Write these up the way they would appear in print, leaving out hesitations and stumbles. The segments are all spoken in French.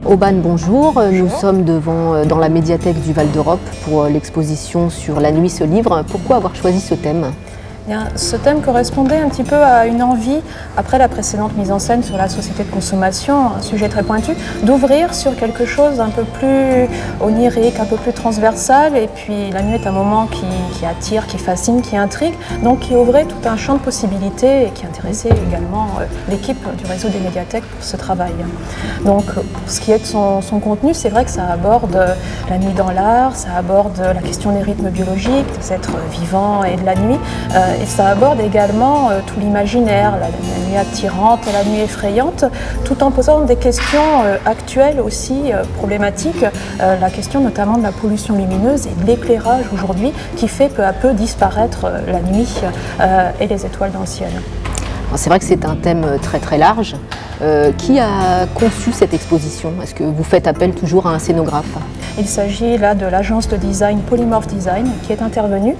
Auban, bonjour. Nous sommes dans la médiathèque du Val d'Europe pour l'exposition sur La Nuit se livre. Pourquoi avoir choisi ce thème ? Bien, ce thème correspondait un petit peu à une envie, après la précédente mise en scène sur la société de consommation, un sujet très pointu, d'ouvrir sur quelque chose un peu plus onirique, un peu plus transversal. Et puis la nuit est un moment qui attire, qui fascine, qui intrigue, donc qui ouvrait tout un champ de possibilités et qui intéressait également l'équipe du réseau des médiathèques pour ce travail. Donc pour ce qui est de son contenu, c'est vrai que ça aborde la nuit dans l'art, ça aborde la question des rythmes biologiques, des êtres vivants et de la nuit. Et ça aborde également tout l'imaginaire, la nuit attirante et la nuit effrayante, tout en posant des questions actuelles aussi problématiques, la question notamment de la pollution lumineuse et de l'éclairage aujourd'hui qui fait peu à peu disparaître la nuit et les étoiles dans le ciel. C'est vrai que c'est un thème très très large. Qui a conçu cette exposition ? Est-ce que vous faites appel toujours à un scénographe ? Il s'agit là de l'agence de design Polymorph Design qui est intervenue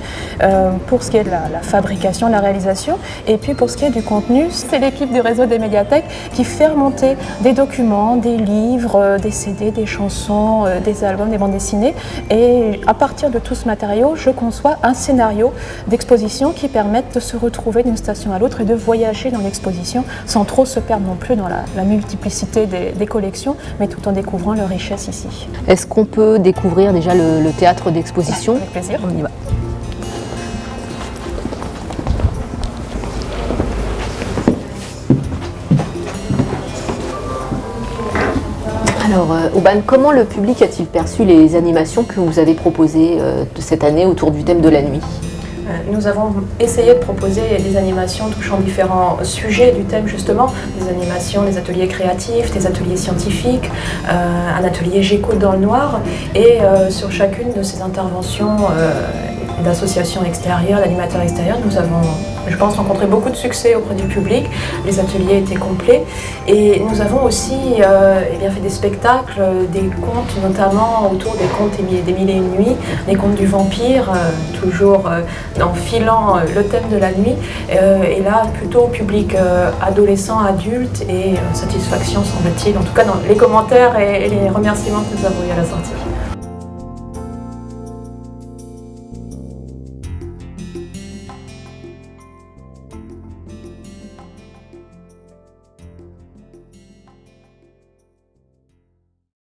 pour ce qui est de la fabrication, de la réalisation. Et puis pour ce qui est du contenu, c'est l'équipe du réseau des médiathèques qui fait remonter des documents, des livres, des CD, des chansons, des albums, des bandes dessinées. Et à partir de tout ce matériau, je conçois un scénario d'exposition qui permette de se retrouver d'une station à l'autre et de voyager dans l'exposition sans trop se perdre non plus dans la multiplicité des collections, mais tout en découvrant leur richesse ici. Est-ce qu'on peut découvrir déjà le théâtre d'exposition ? Avec plaisir. On y va. Alors, Auban, comment le public a-t-il perçu les animations que vous avez proposées cette année autour du thème de la nuit ? Nous avons essayé de proposer des animations touchant différents sujets du thème justement, des animations, des ateliers créatifs, des ateliers scientifiques, un atelier J'écoute dans le noir et sur chacune de ces interventions d'associations extérieures, d'animateurs extérieurs, nous avons, je pense, rencontré beaucoup de succès auprès du public. Les ateliers étaient complets et nous avons aussi fait des spectacles, des contes notamment autour des contes des mille et une nuits, des contes du vampire, toujours en filant le thème de la nuit et là plutôt au public adolescent, adulte et satisfaction semble-t-il, en tout cas dans les commentaires et les remerciements que nous avons eu à la sortie.